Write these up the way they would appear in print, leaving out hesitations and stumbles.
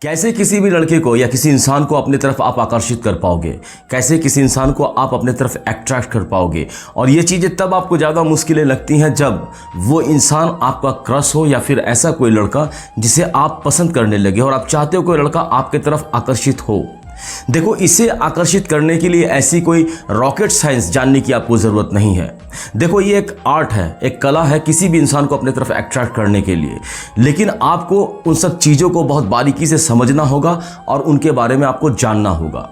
कैसे किसी भी लड़के को या किसी इंसान को अपने तरफ आप आकर्षित कर पाओगे, कैसे किसी इंसान को आप अपने तरफ अट्रैक्ट कर पाओगे। और ये चीज़ें तब आपको ज़्यादा मुश्किलें लगती हैं जब वो इंसान आपका क्रश हो या फिर ऐसा कोई लड़का जिसे आप पसंद करने लगे और आप चाहते हो कोई लड़का आपके तरफ आकर्षित हो। देखो, इसे आकर्षित करने के लिए ऐसी कोई रॉकेट साइंस जानने की आपको ज़रूरत नहीं है। देखो, ये एक आर्ट है, एक कला है किसी भी इंसान को अपने तरफ अट्रैक्ट करने के लिए। लेकिन आपको उन सब चीज़ों को बहुत बारीकी से समझना होगा और उनके बारे में आपको जानना होगा।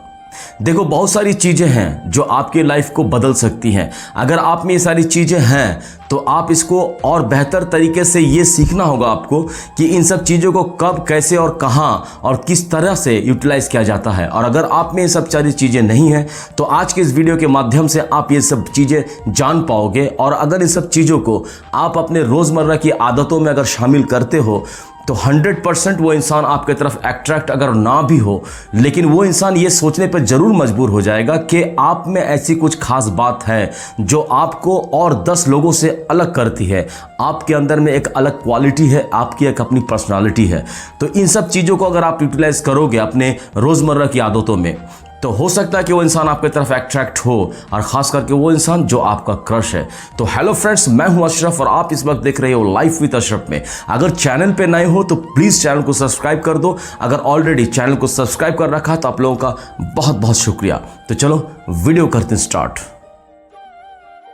देखो, बहुत सारी चीज़ें हैं जो आपके लाइफ को बदल सकती हैं। अगर आप में ये सारी चीज़ें हैं तो आप इसको और बेहतर तरीके से ये सीखना होगा आपको कि इन सब चीज़ों को कब, कैसे और कहाँ और किस तरह से यूटिलाइज किया जाता है। और अगर आप में ये सब सारी चीज़ें नहीं हैं तो आज के इस वीडियो के माध्यम से आप ये सब चीज़ें जान पाओगे। और अगर इन सब चीज़ों को आप अपने रोज़मर्रा की आदतों में अगर शामिल करते हो तो 100% वो इंसान आपके तरफ अट्रैक्ट अगर ना भी हो, लेकिन वो इंसान ये सोचने पर ज़रूर मजबूर हो जाएगा कि आप में ऐसी कुछ खास बात है जो आपको और 10 लोगों से अलग करती है। आपके अंदर में एक अलग क्वालिटी है, आपकी एक अपनी पर्सनालिटी है। तो इन सब चीज़ों को अगर आप यूटिलाइज करोगे अपने रोज़मर्रा की आदतों में तो हो सकता है कि वो इंसान आपके तरफ अट्रैक्ट हो, और ख़ास करके वो इंसान जो आपका क्रश है। तो हेलो फ्रेंड्स, मैं हूं अशरफ और आप इस वक्त देख रहे हो लाइफ विद अशरफ में। अगर चैनल पे नए हो तो प्लीज़ चैनल को सब्सक्राइब कर दो। अगर ऑलरेडी चैनल को सब्सक्राइब कर रखा तो आप लोगों का बहुत बहुत शुक्रिया। तो चलो वीडियो करते हैं स्टार्ट।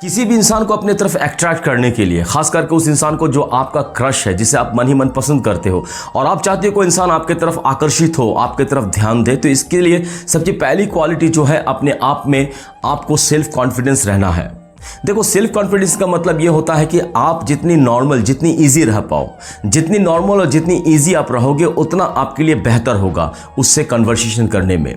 किसी भी इंसान को अपने तरफ अट्रैक्ट करने के लिए, खास करके उस इंसान को जो आपका क्रश है, जिसे आप मन ही मन पसंद करते हो और आप चाहते हो कोई इंसान आपके तरफ आकर्षित हो, आपके तरफ ध्यान दे, तो इसके लिए सबसे पहली क्वालिटी जो है अपने आप में आपको सेल्फ कॉन्फिडेंस रहना है। देखो, सेल्फ कॉन्फिडेंस का मतलब ये होता है कि आप जितनी नॉर्मल, जितनी इजी रह पाओ, जितनी नॉर्मल और जितनी इजी आप रहोगे उतना आपके लिए बेहतर होगा उससे कन्वर्सेशन करने में।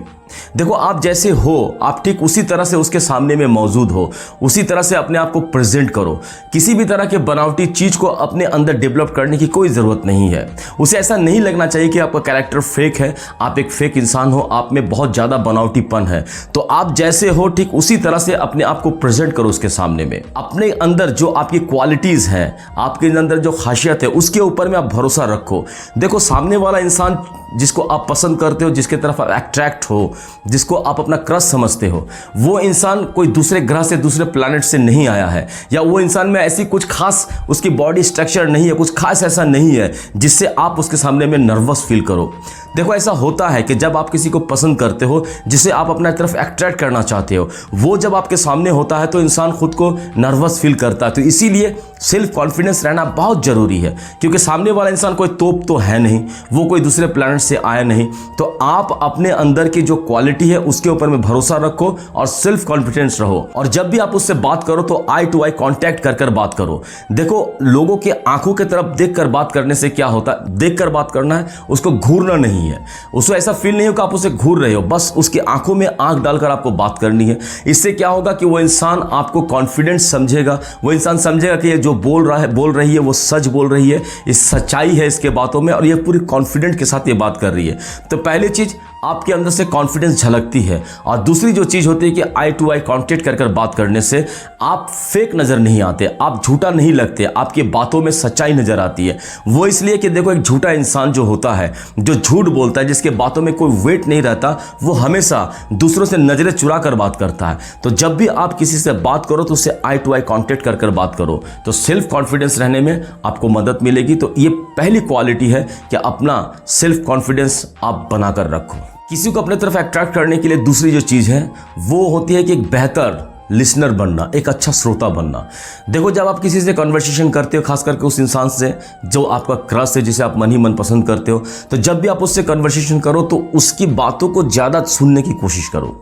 देखो, आप जैसे हो आप ठीक उसी तरह से उसके सामने में मौजूद हो, उसी तरह से अपने आप को प्रेजेंट करो। किसी भी तरह के बनावटी चीज़ को अपने अंदर डेवलप करने की कोई ज़रूरत नहीं है। उसे ऐसा नहीं लगना चाहिए कि आपका कैरेक्टर फेक है, आप एक फेक इंसान हो, आप में बहुत ज़्यादा बनावटीपन है। तो आप जैसे हो ठीक उसी तरह से अपने आप को प्रेजेंट करो उसके सामने में। अपने अंदर जो आपकी क्वालिटीज़ हैं, आपके अंदर जो खासियत है, उसके ऊपर में आप भरोसा रखो। देखो, सामने वाला इंसान जिसको आप पसंद करते हो, जिसके तरफ आप अट्रैक्ट हो, जिसको आप अपना क्रश समझते हो, वो इंसान कोई दूसरे ग्रह से, दूसरे प्लैनेट से नहीं आया है, या वो इंसान में ऐसी कुछ खास उसकी बॉडी स्ट्रक्चर नहीं है, कुछ खास ऐसा नहीं है जिससे आप उसके सामने में नर्वस फील करो। देखो, ऐसा होता है कि जब आप किसी को पसंद करते हो, जिसे आप अपना तरफ अट्रैक्ट करना चाहते हो, वो जब आपके सामने होता है तो इंसान खुद को नर्वस फील करता है। तो इसीलिए सेल्फ कॉन्फिडेंस रहना बहुत ज़रूरी है, क्योंकि सामने वाला इंसान कोई तोप तो है नहीं, वो कोई दूसरे प्लैनेट से आया नहीं। तो आप अपने अंदर की जो क्वालिटी है उसके ऊपर में भरोसा रखो और सेल्फ कॉन्फिडेंस रहो। और जब भी आप उससे बात करो तो आई टू आई कॉन्टैक्ट कर बात करो। देखो, लोगों के आंखों की तरफ देख कर बात करने से क्या होता है, देख कर बात करना है, उसको घूरना नहीं है। उसको ऐसा फील नहीं हो कि आप उसे घूर रहे हो, बस उसकी आंखों में आंख डालकर आपको बात करनी है। इससे क्या होगा कि वो इंसान आपको कॉन्फिडेंस समझेगा, वो इंसान समझेगा कि ये जो बोल रही है वो सच बोल रही है, इस सच्चाई है इसके बातों में, और ये पूरी कॉन्फिडेंट के साथ ये बात कर रही है। तो पहली चीज़, आपके अंदर से कॉन्फिडेंस झलकती है। और दूसरी जो चीज़ होती है कि आई टू आई कॉन्टैक्ट कर बात करने से आप फेक नज़र नहीं आते, आप झूठा नहीं लगते, आपकी बातों में सच्चाई नज़र आती है। वो इसलिए कि देखो, एक झूठा इंसान जो होता है, जो झूठ बोलता है, जिसके बातों में कोई वेट नहीं रहता, वो हमेशा दूसरों से नज़रें चुरा कर बात करता है। तो जब भी आप किसी से बात करो तो उससे आई टू आई कॉन्टैक्ट कर बात करो, तो सेल्फ कॉन्फिडेंस रहने में आपको मदद मिलेगी। तो ये पहली क्वालिटी है कि अपना सेल्फ कॉन्फिडेंस आप बनाकर रखो। किसी को अपने तरफ अट्रैक्ट करने के लिए दूसरी जो चीज़ है वो होती है कि एक बेहतर लिसनर बनना, एक अच्छा श्रोता बनना। देखो, जब आप किसी से कन्वर्सेशन करते हो, खास करके उस इंसान से जो आपका क्रश है, जिसे आप मन ही मन पसंद करते हो, तो जब भी आप उससे कन्वर्सेशन करो तो उसकी बातों को ज़्यादा सुनने की कोशिश करो।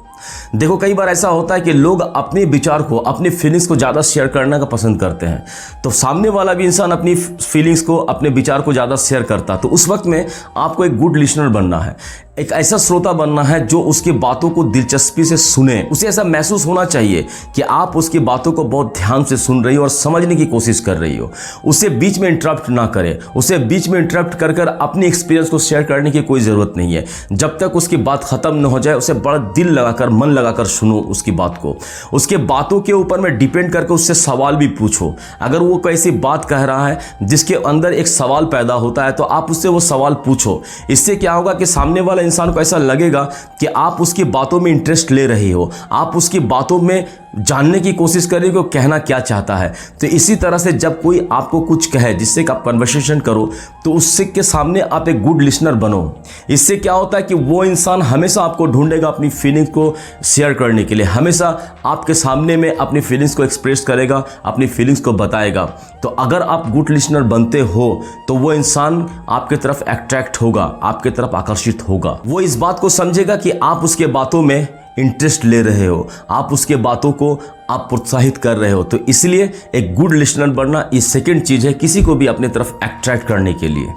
देखो, कई बार ऐसा होता है कि लोग अपने विचार को, अपनी फीलिंग्स को ज़्यादा शेयर करना का पसंद करते हैं। तो सामने वाला भी इंसान अपनी फीलिंग्स को, अपने विचार को ज़्यादा शेयर करता है। तो उस वक्त में आपको एक गुड लिसनर बनना है। एक ऐसा श्रोता बनना है जो उसकी बातों को दिलचस्पी से सुने। उसे ऐसा महसूस होना चाहिए कि आप उसकी बातों को बहुत ध्यान से सुन रही हो और समझने की कोशिश कर रही हो। उसे बीच में इंटरप्ट ना करें। उसे बीच में इंटरप्ट कर कर अपनी एक्सपीरियंस को शेयर करने की कोई ज़रूरत नहीं है। जब तक उसकी बात ख़त्म न हो जाए उसे बड़ा दिल लगाकर, मन लगाकर सुनो उसकी बात को। उसके बातों के ऊपर में डिपेंड करके उससे सवाल भी पूछो। अगर वो कोई ऐसी बात कह रहा है जिसके अंदर एक सवाल पैदा होता है तो आप उससे वो सवाल पूछो। इससे क्या होगा कि सामने वाला इंसान को ऐसा लगेगा कि आप उसकी बातों में इंटरेस्ट ले रही हो, आप उसकी बातों में जानने की कोशिश कर रही हो कि वो कहना क्या चाहता है। तो इसी तरह से जब कोई आपको कुछ कहे जिससे आप कन्वर्सेशन करो तो उससे के सामने आप एक गुड लिसनर बनो। इससे क्या होता है कि वो इंसान हमेशा आपको ढूंढेगा अपनी फीलिंग्स को शेयर करने के लिए, हमेशा आपके सामने में अपनी फीलिंग्स को एक्सप्रेस करेगा, अपनी फीलिंग्स को बताएगा। तो अगर आप गुड लिसनर बनते हो तो वो इंसान आपके तरफ अट्रैक्ट होगा, आपके तरफ आकर्षित होगा। वो इस बात को समझेगा कि आप उसके बातों में इंटरेस्ट ले रहे हो, आप उसके बातों को आप प्रोत्साहित कर रहे हो। तो इसलिए एक गुड लिसनर बनना ये सेकंड चीज़ है किसी को भी अपने तरफ अट्रैक्ट करने के लिए।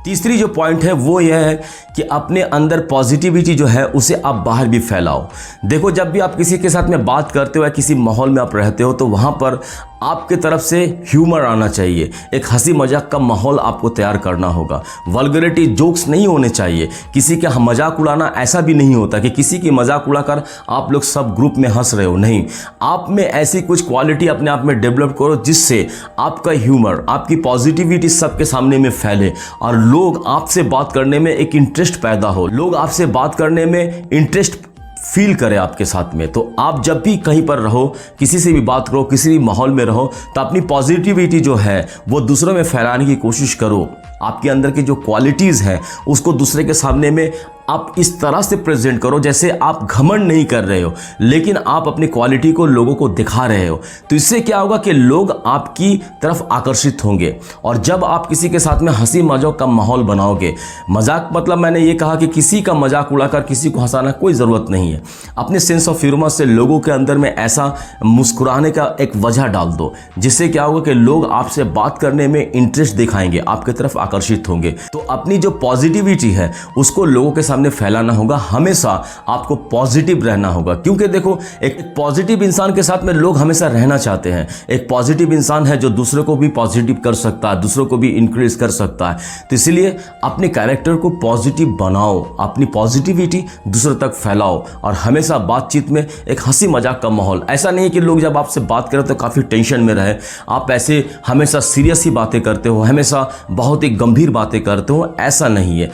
तीसरी जो पॉइंट है वो यह है कि अपने अंदर पॉजिटिविटी जो है उसे आप बाहर भी फैलाओ। देखो, जब भी आप किसी के साथ में बात करते हो या किसी माहौल में आप रहते हो तो वहाँ पर आपके तरफ से ह्यूमर आना चाहिए, एक हंसी मजाक का माहौल आपको तैयार करना होगा। वल्गरिटी जोक्स नहीं होने चाहिए। किसी का मजाक उड़ाना ऐसा भी नहीं होता कि किसी की मजाक उड़ाकर आप लोग सब ग्रुप में हंस रहे हो, नहीं। आप में ऐसी कुछ क्वालिटी अपने आप में डेवलप करो जिससे आपका ह्यूमर, आपकी पॉजिटिविटी सबके सामने में फैले और लोग आपसे बात करने में एक इंटरेस्ट पैदा हो, लोग आपसे बात करने में इंटरेस्ट फील करे आपके साथ में। तो आप जब भी कहीं पर रहो, किसी से भी बात करो, किसी भी माहौल में रहो तो अपनी पॉजिटिविटी जो है वो दूसरों में फैलाने की कोशिश करो। आपके अंदर की जो क्वालिटीज़ हैं उसको दूसरे के सामने में आप इस तरह से प्रेजेंट करो जैसे आप घमंड नहीं कर रहे हो लेकिन आप अपनी क्वालिटी को लोगों को दिखा रहे हो। तो इससे क्या होगा कि लोग आपकी तरफ आकर्षित होंगे। और जब आप किसी के साथ में हंसी मजाक का माहौल बनाओगे, मजाक मतलब मैंने ये कहा कि किसी का मजाक उड़ाकर किसी को हंसाना कोई ज़रूरत नहीं है। अपने सेंस ऑफ ह्यूमर से लोगों के अंदर में ऐसा मुस्कुराने का एक वजह डाल दो जिससे क्या होगा कि लोग आपसे बात करने में इंटरेस्ट दिखाएंगे, आपके तरफ आकर्षित होंगे। तो अपनी जो पॉजिटिविटी है उसको लोगों के सामने फैलाना होगा। हमेशा आपको पॉजिटिव रहना होगा क्योंकि देखो, एक पॉजिटिव इंसान के साथ में लोग हमेशा रहना चाहते हैं। एक पॉजिटिव इंसान है जो दूसरों को भी पॉजिटिव कर सकता है, दूसरों को भी इंक्रीज कर सकता है। तो इसलिए अपने कैरेक्टर को पॉजिटिव बनाओ, अपनी पॉजिटिविटी दूसरों तक फैलाओ और हमेशा बातचीत में एक हंसी मजाक का माहौल। ऐसा नहीं है कि लोग जब आपसे बात करें तो काफ़ी टेंशन में रहे, आप ऐसे हमेशा सीरियस ही बातें करते हो, हमेशा बहुत ही गंभीर बातें करते हो, ऐसा नहीं है।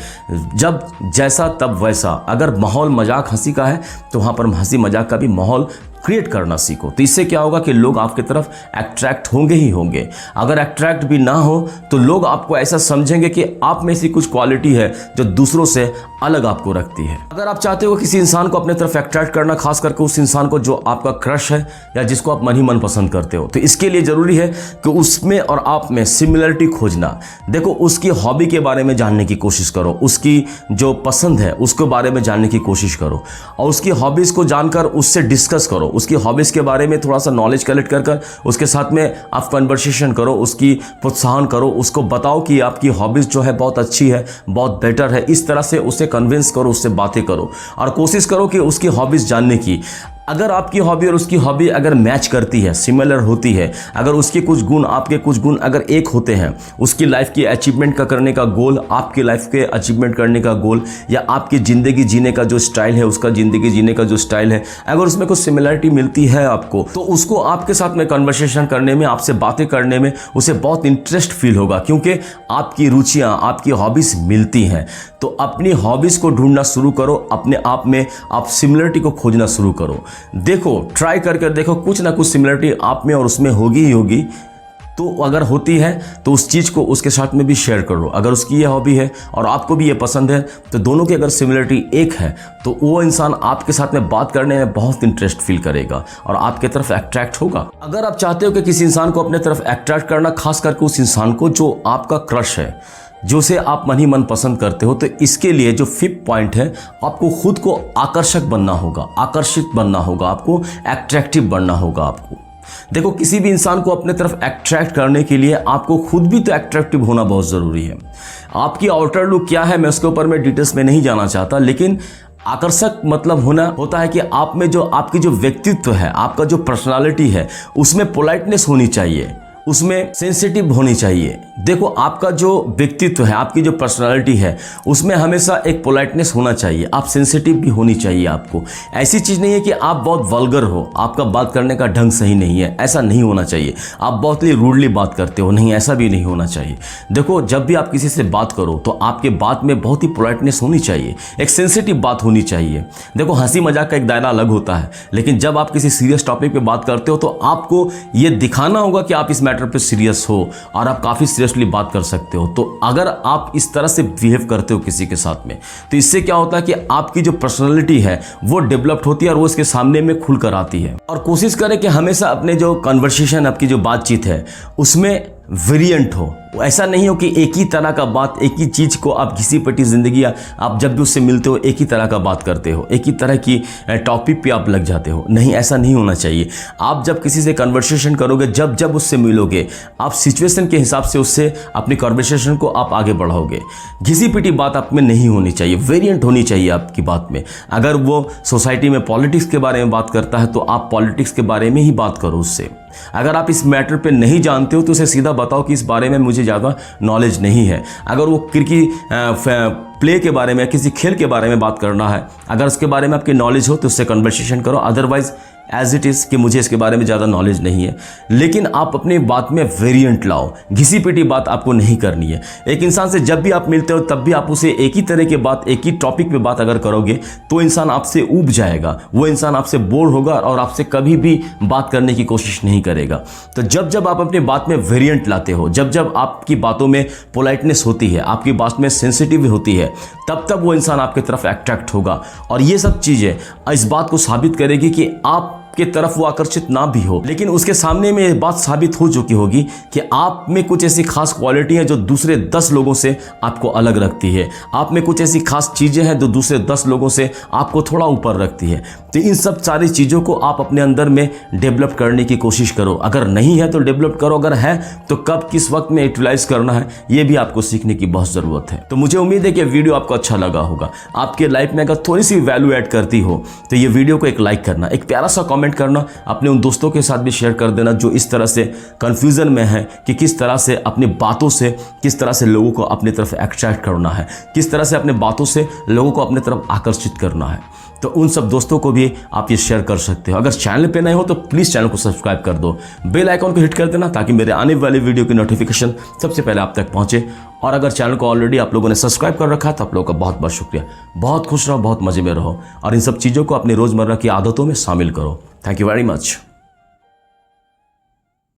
जब जैसा तब वैसा। अगर माहौल मजाक हंसी का है तो वहाँ पर हंसी मजाक का भी माहौल क्रिएट करना सीखो। तो इससे क्या होगा कि लोग आपकी तरफ अट्रैक्ट होंगे ही होंगे। अगर अट्रैक्ट भी ना हो तो लोग आपको ऐसा समझेंगे कि आप में से कुछ क्वालिटी है जो दूसरों से अलग आपको रखती है। अगर आप चाहते हो किसी इंसान को अपने तरफ अट्रैक्ट करना, खास करके उस इंसान को जो आपका क्रश है या जिसको आप मन ही मन पसंद करते हो, तो इसके लिए जरूरी है कि उसमें और आप में सिमिलरिटी खोजना। देखो, उसकी हॉबी के बारे में जानने की कोशिश करो, उसकी जो पसंद है उसके बारे में जानने की कोशिश करो और उसकी हॉबीज़ को जानकर उससे डिस्कस करो। उसकी हॉबीज़ के बारे में थोड़ा सा नॉलेज कलेक्ट कर कर उसके साथ में आप कन्वर्सेशन करो, उसकी प्रोत्साहन करो, उसको बताओ कि आपकी हॉबीज़ जो है बहुत अच्छी है, बहुत बेटर है। इस तरह से उसे कन्विंस करो, उससे बातें करो और कोशिश करो कि उसकी हॉबीज़ जानने की। अगर आपकी हॉबी और उसकी हॉबी अगर मैच करती है, सिमिलर होती है, अगर उसके कुछ गुण आपके कुछ गुण अगर एक होते हैं, उसकी लाइफ की अचीवमेंट का करने का गोल, आपकी लाइफ के अचीवमेंट करने का गोल, या आपकी ज़िंदगी जीने का जो स्टाइल है, उसका ज़िंदगी जीने का जो स्टाइल है, अगर उसमें कुछ सिमिलरिटी मिलती है आपको, तो उसको आपके साथ में कन्वर्सेशन करने में, आपसे बातें करने में उसे बहुत इंटरेस्ट फील होगा क्योंकि आपकी रुचियाँ, आपकी हॉबीज़ मिलती हैं। तो अपनी हॉबीज़ को ढूंढना शुरू करो, अपने आप में आप सिमिलरिटी को खोजना शुरू करो। देखो, ट्राई करके देखो, कुछ ना कुछ सिमिलरिटी आप में और उसमें होगी ही होगी। तो अगर होती है तो उस चीज़ को उसके साथ में भी शेयर करो। अगर उसकी ये हॉबी है और आपको भी ये पसंद है तो दोनों की अगर सिमिलरिटी एक है तो वो इंसान आपके साथ में बात करने में बहुत इंटरेस्ट फील करेगा और आपके तरफ अट्रैक्ट होगा। अगर आप चाहते हो कि किसी इंसान को अपने तरफ अट्रैक्ट करना, खास करके उस इंसान को जो आपका क्रश है, जो से आप मन ही मन पसंद करते हो, तो इसके लिए जो 5th पॉइंट है, आपको खुद को आकर्षक बनना होगा, आकर्षित बनना होगा, आपको अट्रैक्टिव बनना होगा आपको। देखो, किसी भी इंसान को अपने तरफ अट्रैक्ट करने के लिए आपको खुद भी तो अट्रैक्टिव होना बहुत ज़रूरी है। आपकी आउटर लुक क्या है मैं उसके ऊपर मैं डिटेल्स में नहीं जाना चाहता, लेकिन आकर्षक मतलब होना होता है कि आप में जो आपकी जो व्यक्तित्व है, आपका जो पर्सनालिटी है, उसमें पोलाइटनेस होनी चाहिए, उसमें सेंसिटिव होनी चाहिए। देखो, आपका जो व्यक्तित्व है, आपकी जो पर्सनालिटी है, उसमें हमेशा एक पोलाइटनेस होना चाहिए, आप सेंसिटिव भी होनी चाहिए आपको। ऐसी चीज़ नहीं है कि आप बहुत वल्गर हो, आपका बात करने का ढंग सही नहीं है, ऐसा नहीं होना चाहिए। आप बहुत ही रूडली बात करते हो, नहीं, ऐसा भी नहीं होना चाहिए। देखो, जब भी आप किसी से बात करो तो आपके बात में बहुत ही पोलाइटनेस होनी चाहिए, एक सेंसिटिव बात होनी चाहिए। देखो, हंसी मजाक का एक दायरा अलग होता है, लेकिन जब आप किसी सीरियस टॉपिक पे बात करते हो तो आपको ये दिखाना होगा कि आप इस पे सीरियस हो और आप काफी सीरियसली बात कर सकते हो। तो अगर आप इस तरह से बिहेव करते हो किसी के साथ में, तो इससे क्या होता है कि आपकी जो पर्सनालिटी है वो डेवलप्ड होती है और वो इसके सामने में खुल कर आती है। और कोशिश करें कि हमेशा अपने जो कन्वर्सेशन, आपकी जो बातचीत है, उसमें वेरिएंट हो। ऐसा नहीं हो कि एक ही तरह का बात, एक ही चीज़ को आप घिसी पिटी जिंदगी, आप जब भी उससे मिलते हो एक ही तरह का बात करते हो, एक ही तरह की टॉपिक पे आप लग जाते हो। नहीं, ऐसा नहीं होना चाहिए। आप जब किसी से कन्वर्सेशन करोगे, जब जब उससे मिलोगे, आप सिचुएशन के हिसाब से उससे अपनी कन्वर्सेशन को आप आगे बढ़ाओगे। घिसी पिटी बात आप में नहीं होनी चाहिए, वेरिएंट होनी चाहिए आपकी बात में। अगर वो सोसाइटी में पॉलिटिक्स के बारे में बात करता है तो आप पॉलिटिक्स के बारे में ही बात करो उससे। अगर आप इस मैटर पे नहीं जानते हो तो उसे सीधा बताओ कि इस बारे में मुझे ज़्यादा नॉलेज नहीं है। अगर वो क्रिकेट प्ले के बारे में, किसी खेल के बारे में बात करना है, अगर उसके बारे में आपकी नॉलेज हो तो उससे कन्वर्सेशन करो। अदरवाइज एज इट इज़ कि मुझे इसके बारे में ज़्यादा नॉलेज नहीं है। लेकिन आप अपनी बात में वेरिएंट लाओ, घिसी पिटी बात आपको नहीं करनी है। एक इंसान से जब भी आप मिलते हो तब भी आप उसे एक ही तरह की बात, एक ही टॉपिक पे बात अगर करोगे तो इंसान आपसे ऊब जाएगा, वो इंसान आपसे बोर होगा और आपसे कभी भी बात करने की कोशिश नहीं करेगा। तो जब जब आप अपनी बात में वेरिएंट लाते हो, जब जब आपकी बातों में पोलाइटनेस होती है, आपकी बात में सेंसिटिव होती है, तब तब वो इंसान आपकी तरफ अट्रैक्ट होगा। और ये सब चीज़ें इस बात को साबित करेगी कि आप के तरफ वो आकर्षित ना भी हो, लेकिन उसके सामने में ये बात साबित हो चुकी होगी कि आप में कुछ ऐसी खास क्वालिटी है जो दूसरे 10 लोगों से आपको अलग रखती है। आप में कुछ ऐसी खास चीज़ें हैं जो दूसरे 10 लोगों से आपको थोड़ा ऊपर रखती है। तो इन सब सारी चीज़ों को आप अपने अंदर में डेवलप करने की कोशिश करो। अगर नहीं है तो डेवलप करो, अगर है तो कब किस वक्त में यूटिलाइज करना है ये भी आपको सीखने की बहुत ज़रूरत है। तो मुझे उम्मीद है कि वीडियो आपको अच्छा लगा होगा। आपके लाइफ में अगर थोड़ी सी वैल्यू ऐड करती हो तो ये वीडियो को एक लाइक करना, एक प्यारा सा कमेंट करना, अपने उन दोस्तों के साथ भी शेयर कर देना जो इस तरह से कंफ्यूजन में है कि किस तरह से अपनी बातों से किस तरह से लोगों को अपनी तरफ अट्रैक्ट करना है, किस तरह से अपने बातों से लोगों को अपनी तरफ आकर्षित करना है। तो उन सब दोस्तों को भी आप ये शेयर कर सकते हो। अगर चैनल पे नए हो तो प्लीज़ चैनल को सब्सक्राइब कर दो, बेल आइकॉन को हिट कर देना ताकि मेरे आने वाली वीडियो की नोटिफिकेशन सबसे पहले आप तक पहुंचे। और अगर चैनल को ऑलरेडी आप लोगों ने सब्सक्राइब कर रखा है तो आप लोगों का बहुत बहुत शुक्रिया। बहुत खुश रहो, बहुत मज़े में रहो और इन सब चीज़ों को अपनी रोज़मर्रा की आदतों में शामिल करो। Thank you very much.